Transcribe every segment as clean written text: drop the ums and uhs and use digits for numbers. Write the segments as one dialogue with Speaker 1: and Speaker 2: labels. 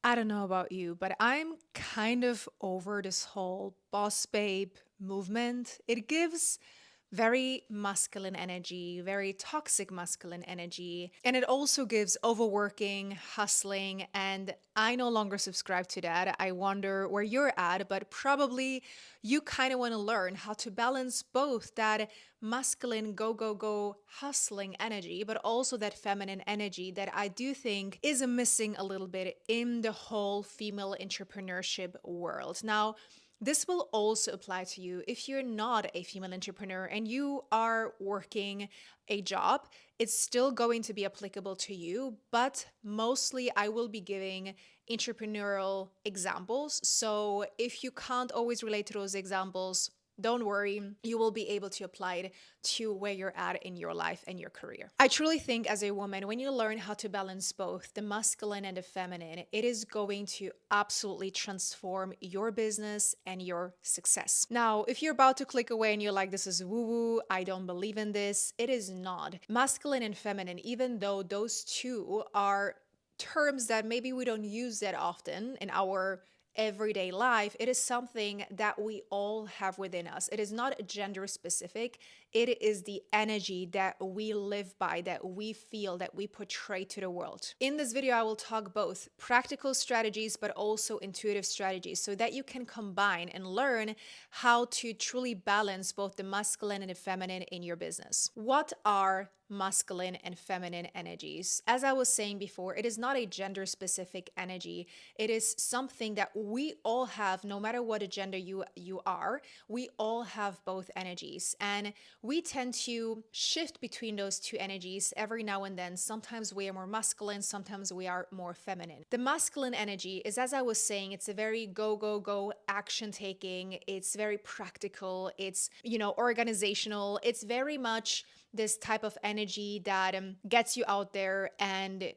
Speaker 1: I don't know about you, but I'm kind of over this whole boss babe movement. It gives very masculine energy, very toxic masculine energy. And it also gives overworking, hustling. And I no longer subscribe to that. I wonder where you're at, but probably you kind of want to learn how to balance both that masculine go, go, go hustling energy, but also that feminine energy that I do think is missing a little bit in the whole female entrepreneurship world. Now, this will also apply to you if you're not a female entrepreneur and you are working a job. It's still going to be applicable to you, but mostly I will be giving entrepreneurial examples. So if you can't always relate to those examples, don't worry, you will be able to apply it to where you're at in your life and your career. I truly think as a woman, when you learn how to balance both the masculine and the feminine, it is going to absolutely transform your business and your success. Now, if you're about to click away and you're like, this is woo woo, I don't believe in this, it is not. Masculine and feminine, even though those two are terms that maybe we don't use that often in our everyday life, it is something that we all have within us. It is not gender specific. It is the energy that we live by, that we feel, that we portray to the world. In this video, I will talk both practical strategies, but also intuitive strategies so that you can combine and learn how to truly balance both the masculine and the feminine in your business. What are masculine and feminine energies? As I was saying before, it is not a gender specific energy. It is something that we all have, no matter what gender you are. We all have both energies, and we tend to shift between those two energies every now and then. Sometimes we are more masculine, sometimes we are more feminine. The masculine energy is, as I was saying, it's a very go go go action taking. It's very practical. It's, organizational. It's very much this type of energy that gets you out there and,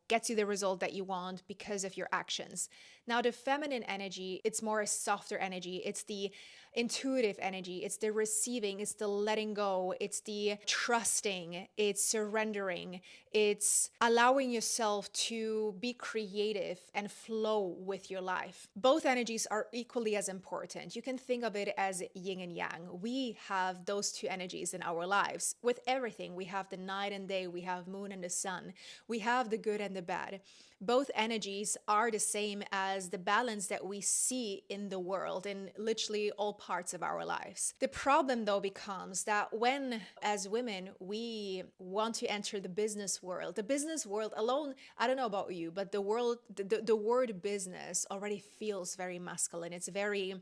Speaker 1: gets you the result that you want because of your actions. Now, the feminine energy, it's more a softer energy. It's the intuitive energy. It's the receiving. It's the letting go. It's the trusting. It's surrendering. It's allowing yourself to be creative and flow with your life. Both energies are equally as important. You can think of it as yin and yang. We have those two energies in our lives. With everything, we have the night and day, we have moon and the sun, we have the good and the bad. Both energies are the same as the balance that we see in the world in literally all parts of our lives. The problem though becomes that when, as women, we want to enter the business world alone, I don't know about you, but the word business already feels very masculine. It's very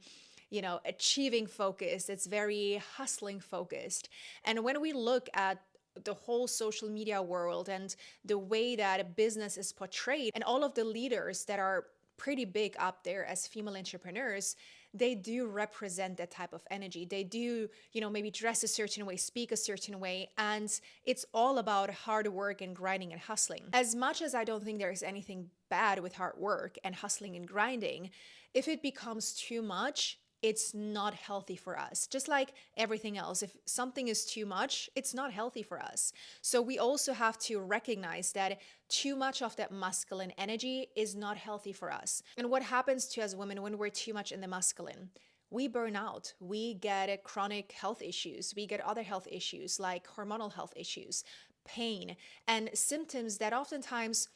Speaker 1: achieving focused. It's very hustling focused. And when we look at the whole social media world and the way that a business is portrayed, and all of the leaders that are pretty big up there as female entrepreneurs, they do represent that type of energy. They do, maybe dress a certain way, speak a certain way, and it's all about hard work and grinding and hustling. As much as I don't think there is anything bad with hard work and hustling and grinding, if it becomes too much, it's not healthy for us. Just like everything else, if something is too much, it's not healthy for us. So we also have to recognize that too much of that masculine energy is not healthy for us. And what happens to us women when we're too much in the masculine? We burn out. We get chronic health issues. We get other health issues like hormonal health issues, pain, and symptoms that oftentimes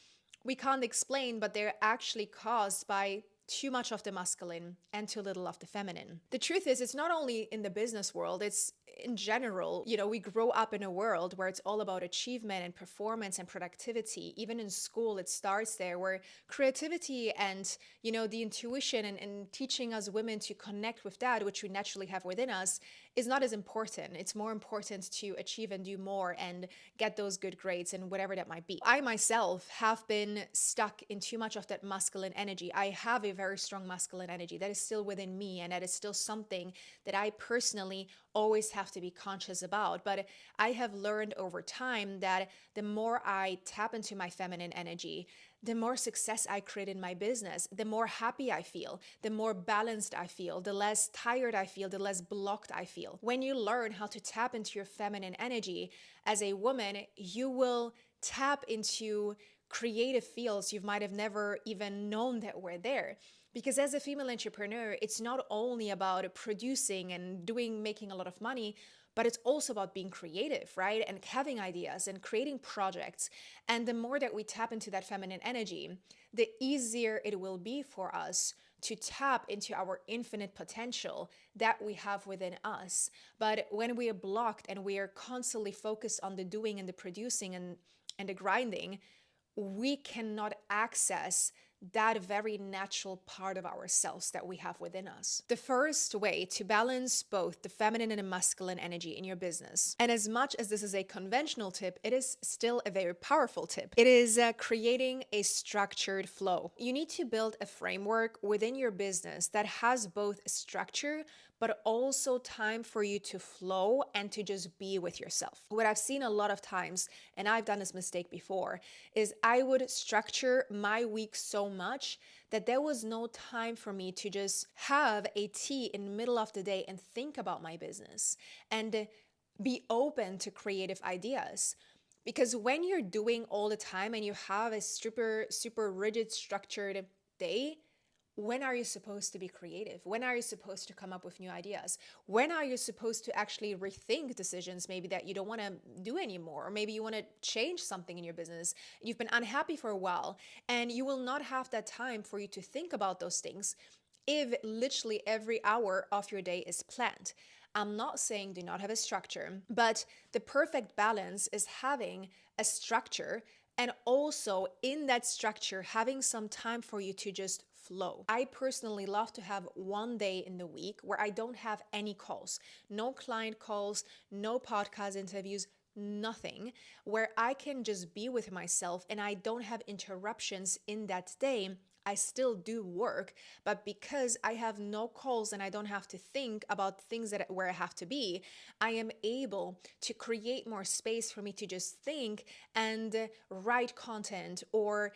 Speaker 1: we can't explain, but they're actually caused by too much of the masculine and too little of the feminine. The truth is, it's not only in the business world, it's in general. We grow up in a world where it's all about achievement and performance and productivity. Even in school, it starts there, where creativity and, the intuition and teaching us women to connect with that, which we naturally have within us, is not as important. It's more important to achieve and do more and get those good grades and whatever that might be. I myself have been stuck in too much of that masculine energy. I have a very strong masculine energy that is still within me, and that is still something that I personally always have to be conscious about. But I have learned over time that the more I tap into my feminine energy, the more success I create in my business, the more happy I feel, the more balanced I feel, the less tired I feel, the less blocked I feel. When you learn how to tap into your feminine energy as a woman, you will tap into creative fields you might have never even known that were there. Because as a female entrepreneur, it's not only about producing and making a lot of money, but it's also about being creative, right? And having ideas and creating projects. And the more that we tap into that feminine energy, the easier it will be for us to tap into our infinite potential that we have within us. But when we are blocked and we are constantly focused on the doing and the producing and the grinding, we cannot access that very natural part of ourselves that we have within us. The first way to balance both the feminine and the masculine energy in your business, and as much as this is a conventional tip, it is still a very powerful tip. It is creating a structured flow. You need to build a framework within your business that has both structure but also time for you to flow and to just be with yourself. What I've seen a lot of times, and I've done this mistake before, is I would structure my week so much that there was no time for me to just have a tea in the middle of the day and think about my business and be open to creative ideas. Because when you're doing all the time and you have a super rigid structured day, when are you supposed to be creative? When are you supposed to come up with new ideas? When are you supposed to actually rethink decisions maybe that you don't want to do anymore? Or maybe you want to change something in your business. You've been unhappy for a while and you will not have that time for you to think about those things if literally every hour of your day is planned. I'm not saying do not have a structure, but the perfect balance is having a structure and also in that structure having some time for you to just flow. I personally love to have one day in the week where I don't have any calls, no client calls, no podcast interviews, nothing, where I can just be with myself and I don't have interruptions in that day. I still do work, but because I have no calls and I don't have to think about things that where I have to be, I am able to create more space for me to just think and write content or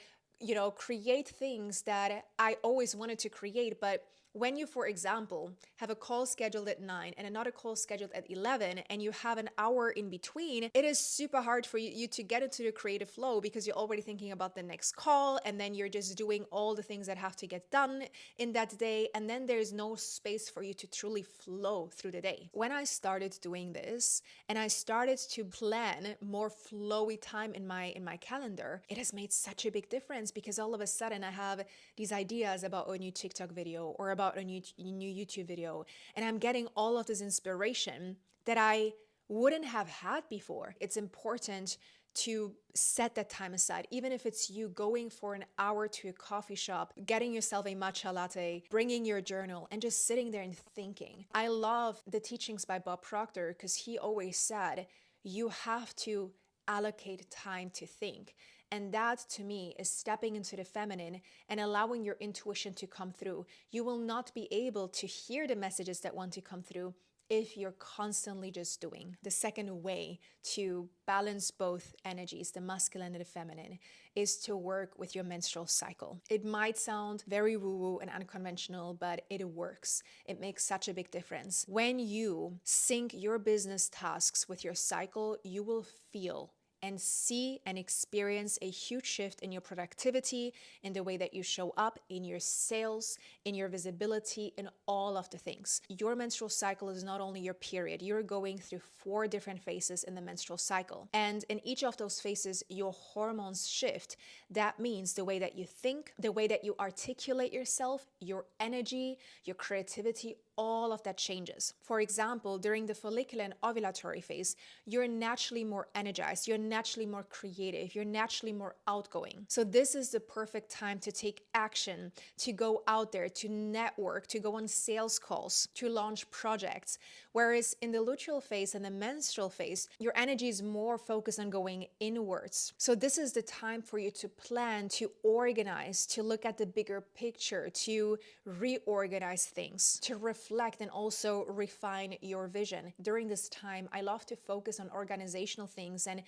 Speaker 1: create things that I always wanted to create. But when you, for example, have a call scheduled at 9 and another call scheduled at 11 and you have an hour in between, it is super hard for you to get into the creative flow because you're already thinking about the next call and then you're just doing all the things that have to get done in that day. And then there's no space for you to truly flow through the day. When I started doing this and I started to plan more flowy time in my calendar, it has made such a big difference because all of a sudden I have these ideas about a new TikTok video or about a new YouTube video, and I'm getting all of this inspiration that I wouldn't have had before. It's important to set that time aside, even if it's you going for an hour to a coffee shop, getting yourself a matcha latte, bringing your journal, and just sitting there and thinking. I love the teachings by Bob Proctor because he always said, you have to allocate time to think. And that to me is stepping into the feminine and allowing your intuition to come through. You will not be able to hear the messages that want to come through if you're constantly just doing. The second way to balance both energies, the masculine and the feminine, is to work with your menstrual cycle. It might sound very woo-woo and unconventional, but it works. It makes such a big difference. When you sync your business tasks with your cycle, you will feel and see and experience a huge shift in your productivity, in the way that you show up, in your sales, in your visibility, in all of the things. Your menstrual cycle is not only your period, you're going through 4 different phases in the menstrual cycle. And in each of those phases, your hormones shift. That means the way that you think, the way that you articulate yourself, your energy, your creativity, all of that changes. For example, during the follicular and ovulatory phase, you're naturally more energized, you're naturally more creative, you're naturally more outgoing. So this is the perfect time to take action, to go out there, to network, to go on sales calls, to launch projects. Whereas in the luteal phase and the menstrual phase, your energy is more focused on going inwards. So this is the time for you to plan, to organize, to look at the bigger picture, to reorganize things, to reflect and also refine your vision. During this time, I love to focus on organizational things and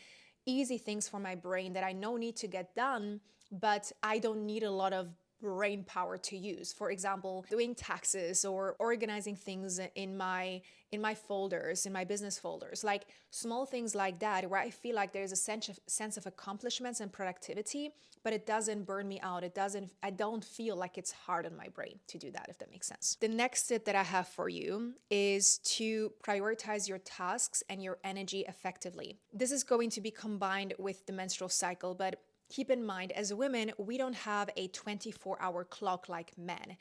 Speaker 1: easy things for my brain that I know need to get done, but I don't need a lot of brain power to use. For example, doing taxes or organizing things in my folders, in my business folders, like small things like that, where I feel like there's a sense of accomplishments and productivity, but it doesn't burn me out. I don't feel like it's hard on my brain to do that, if that makes sense. The next tip that I have for you is to prioritize your tasks and your energy effectively. This is going to be combined with the menstrual cycle, but keep in mind, as women, we don't have a 24-hour clock like men.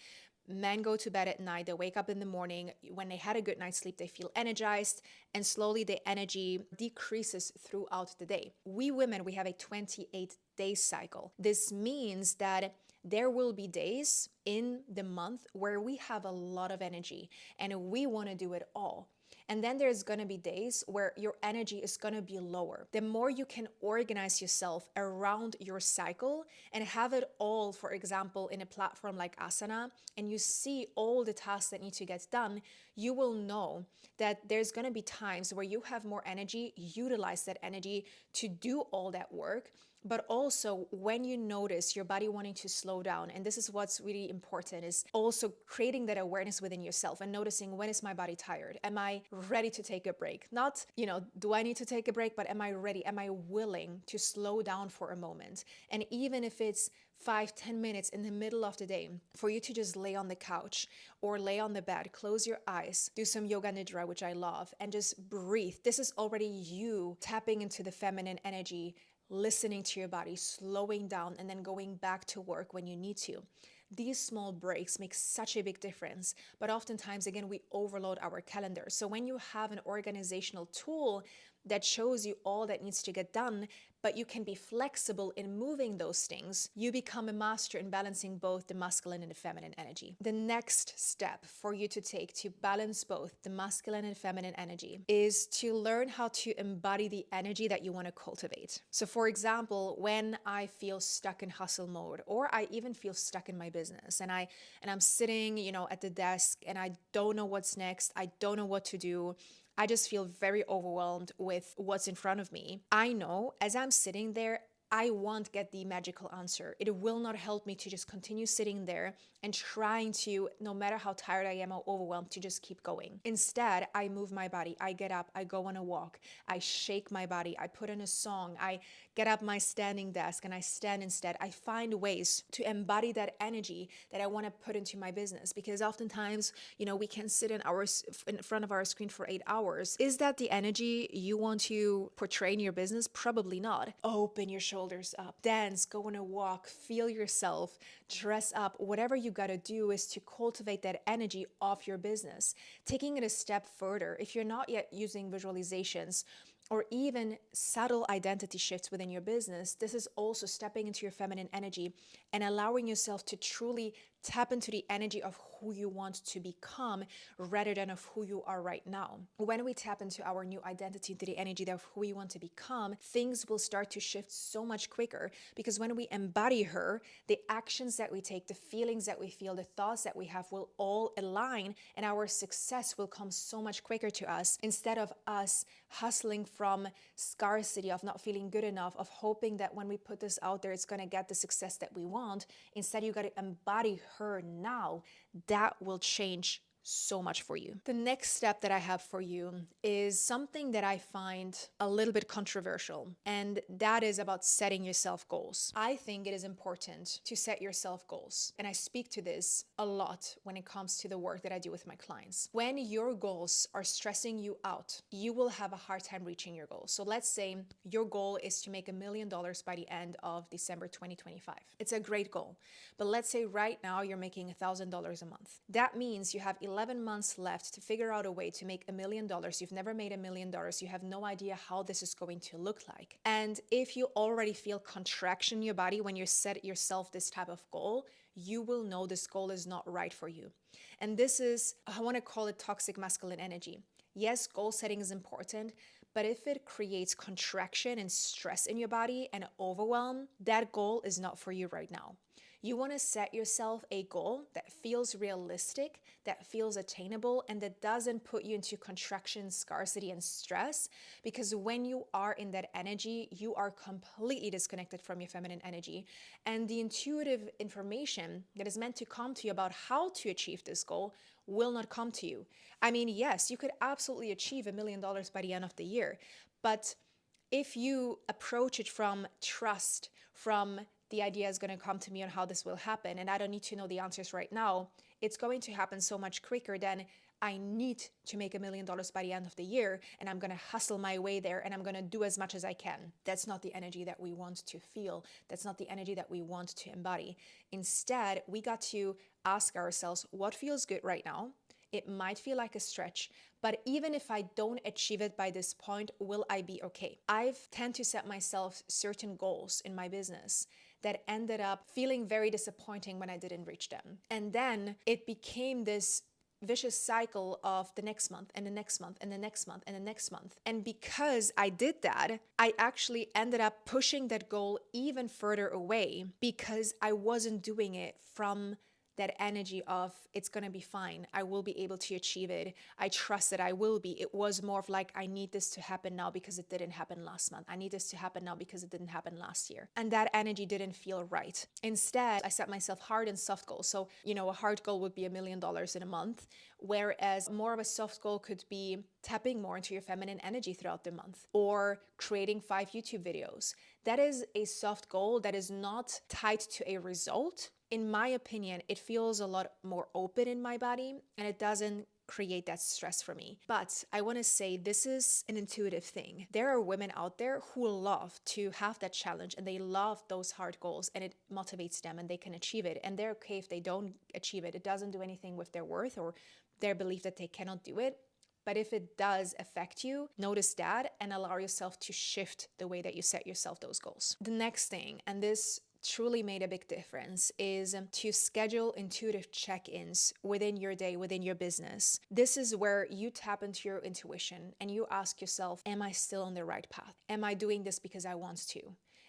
Speaker 1: Men go to bed at night, they wake up in the morning. When they had a good night's sleep, they feel energized, and slowly the energy decreases throughout the day. We women, we have a 28-day cycle. This means that there will be days in the month where we have a lot of energy and we want to do it all. And then there's going to be days where your energy is going to be lower. The more you can organize yourself around your cycle and have it all, for example, in a platform like Asana, and you see all the tasks that need to get done, you will know that there's going to be times where you have more energy, utilize that energy to do all that work. But also when you notice your body wanting to slow down, and this is what's really important, is also creating that awareness within yourself and noticing, when is my body tired? Am I ready to take a break? Not, do I need to take a break, but am I ready? Am I willing to slow down for a moment? And even if it's 5-10 minutes in the middle of the day, for you to just lay on the couch or lay on the bed, close your eyes, do some yoga nidra, which I love, and just breathe. This is already you tapping into the feminine energy, listening to your body, slowing down, and then going back to work when you need to. These small breaks make such a big difference, but oftentimes, again, we overload our calendar. So when you have an organizational tool that shows you all that needs to get done, but you can be flexible in moving those things, you become a master in balancing both the masculine and the feminine energy. The next step for you to take to balance both the masculine and feminine energy is to learn how to embody the energy that you want to cultivate. So for example, when I feel stuck in hustle mode, or I even feel stuck in my business, and I'm sitting, at the desk, and I don't know what's next, I don't know what to do, I just feel very overwhelmed with what's in front of me. I know as I'm sitting there, I won't get the magical answer. It will not help me to just continue sitting there and trying to, no matter how tired I am or overwhelmed, to just keep going. Instead, I move my body. I get up, I go on a walk, I shake my body, I put in a song, I get up my standing desk and I stand instead. I find ways to embody that energy that I want to put into my business, because oftentimes, we can sit in front of our screen for 8 hours. Is that the energy you want to portray in your business? Probably not. Open your shoulders up, dance, go on a walk, feel yourself, dress up. Whatever you got to do is to cultivate that energy of your business. Taking it a step further, if you're not yet using visualizations or even subtle identity shifts within your business, this is also stepping into your feminine energy and allowing yourself to truly tap into the energy of who you want to become rather than of who you are right now. When we tap into our new identity, into the energy of who we want to become, things will start to shift so much quicker, because when we embody her, the actions that we take, the feelings that we feel, the thoughts that we have will all align, and our success will come so much quicker to us, instead of us hustling from scarcity, of not feeling good enough, of hoping that when we put this out there, it's going to get the success that we want. Instead, you got to embody her now. That will change so much for you. The next step that I have for you is something that I find a little bit controversial, and that is about setting yourself goals. I think it is important to set yourself goals, and I speak to this a lot when it comes to the work that I do with my clients. When your goals are stressing you out, you will have a hard time reaching your goals. So let's say your goal is to make $1 million by the end of December 2025. It's a great goal, but let's say right now you're making $1,000 a month. That means you have 11 months left to figure out a way to make $1 million. You've never made $1 million. You have no idea how this is going to look like. And if you already feel contraction in your body when you set yourself this type of goal, you will know this goal is not right for you. And this is, I want to call it toxic masculine energy. Yes, goal setting is important, but if it creates contraction and stress in your body and overwhelm, that goal is not for you right now. You want to set yourself a goal that feels realistic, that feels attainable, and that doesn't put you into contraction, scarcity, and stress. Because when you are in that energy, you are completely disconnected from your feminine energy. And the intuitive information that is meant to come to you about how to achieve this goal will not come to you. I mean, yes, you could absolutely achieve $1 million by the end of the year, but if you approach it from trust, from the idea is going to come to me on how this will happen, and I don't need to know the answers right now, it's going to happen so much quicker than I need to make $1 million by the end of the year, and I'm going to hustle my way there, and I'm going to do as much as I can. That's not the energy that we want to feel. That's not the energy that we want to embody. Instead, we got to ask ourselves, what feels good right now? It might feel like a stretch, but even if I don't achieve it by this point, will I be okay? I've tend to set myself certain goals in my business that ended up feeling very disappointing when I didn't reach them. And then it became this vicious cycle of the next month and the next month and the next month and the next month. And because I did that, I actually ended up pushing that goal even further away because I wasn't doing it from that energy of it's going to be fine. I will be able to achieve it. I trust that I will be. It was more of like, I need this to happen now because it didn't happen last month. I need this to happen now because it didn't happen last year. And that energy didn't feel right. Instead, I set myself hard and soft goals. So, a hard goal would be $1 million in a month, whereas more of a soft goal could be tapping more into your feminine energy throughout the month or creating 5 YouTube videos. That is a soft goal that is not tied to a result. In my opinion, it feels a lot more open in my body and it doesn't create that stress for me. But I want to say this is an intuitive thing. There are women out there who love to have that challenge and they love those hard goals and it motivates them and they can achieve it. And they're okay if they don't achieve it. It doesn't do anything with their worth or their belief that they cannot do it. But if it does affect you, notice that and allow yourself to shift the way that you set yourself those goals. The next thing, and this truly made a big difference, is to schedule intuitive check-ins within your day, within your business. This is where you tap into your intuition and you ask yourself, am I still on the right path? Am I doing this because I want to?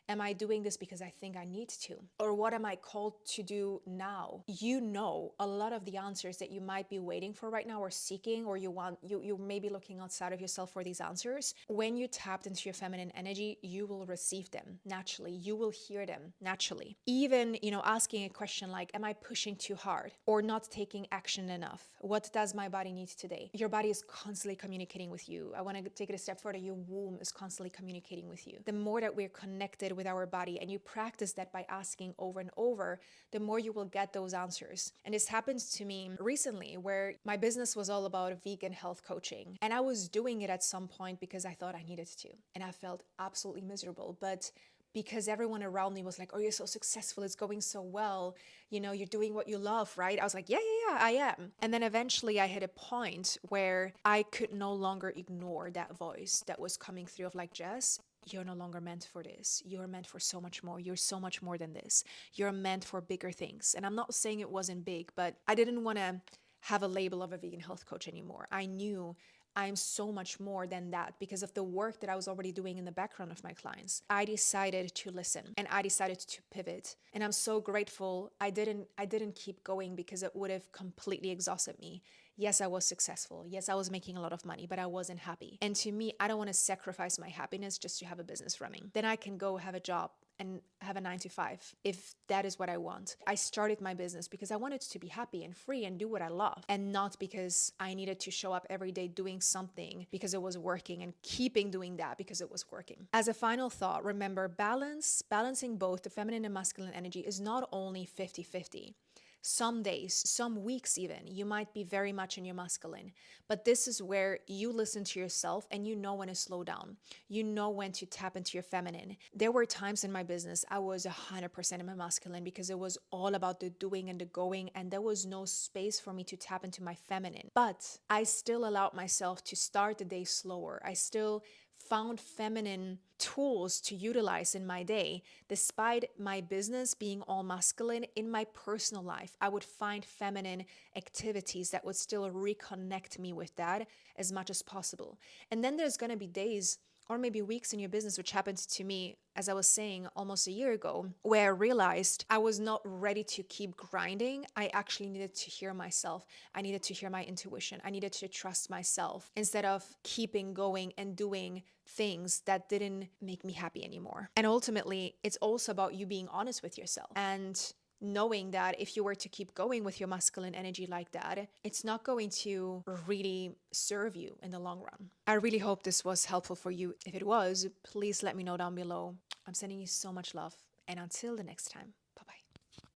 Speaker 1: Am I doing this because I think I need to? Or what am I called to do now? You know a lot of the answers that you might be waiting for right now or seeking, or you may be looking outside of yourself for these answers. When you tapped into your feminine energy, you will receive them naturally. You will hear them naturally. Even, asking a question like, am I pushing too hard or not taking action enough? What does my body need today? Your body is constantly communicating with you. I want to take it a step further. Your womb is constantly communicating with you. The more that we're connected with our body and you practice that by asking over and over, the more you will get those answers. And this happens to me recently where my business was all about vegan health coaching. And I was doing it at some point because I thought I needed to. And I felt absolutely miserable. But because everyone around me was like, oh, you're so successful, it's going so well, you're doing what you love, right? I was like, yeah, I am. And then eventually I hit a point where I could no longer ignore that voice that was coming through of like, Jess, you're no longer meant for this. You're meant for so much more. You're so much more than this. You're meant for bigger things. And I'm not saying it wasn't big, but I didn't want to have a label of a vegan health coach anymore. I knew I'm so much more than that because of the work that I was already doing in the background of my clients. I decided to listen and I decided to pivot. And I'm so grateful I didn't keep going because it would have completely exhausted me. Yes, I was successful. Yes, I was making a lot of money, but I wasn't happy. And to me, I don't want to sacrifice my happiness just to have a business running. Then I can go have a job and have a 9 to 5 if that is what I want. I started my business because I wanted to be happy and free and do what I love, and not because I needed to show up every day doing something because it was working and keeping doing that because it was working. As a final thought, remember balancing both the feminine and masculine energy is not only 50-50. Some days, some weeks even, you might be very much in your masculine, but this is where you listen to yourself and you know when to slow down. You know when to tap into your feminine. There were times in my business I was 100% in my masculine because it was all about the doing and the going, and there was no space for me to tap into my feminine. But I still allowed myself to start the day slower. I still found feminine tools to utilize in my day. Despite my business being all masculine, in my personal life, I would find feminine activities that would still reconnect me with that as much as possible. And then there's going to be days or maybe weeks in your business, which happened to me, as I was saying, almost a year ago, where I realized I was not ready to keep grinding. I actually needed to hear myself. I needed to hear my intuition. I needed to trust myself instead of keeping going and doing things that didn't make me happy anymore. And ultimately, it's also about you being honest with yourself and knowing that if you were to keep going with your masculine energy like that, it's not going to really serve you in the long run. I really hope this was helpful for you. If it was, please let me know down below. I'm sending you so much love, and until the next time.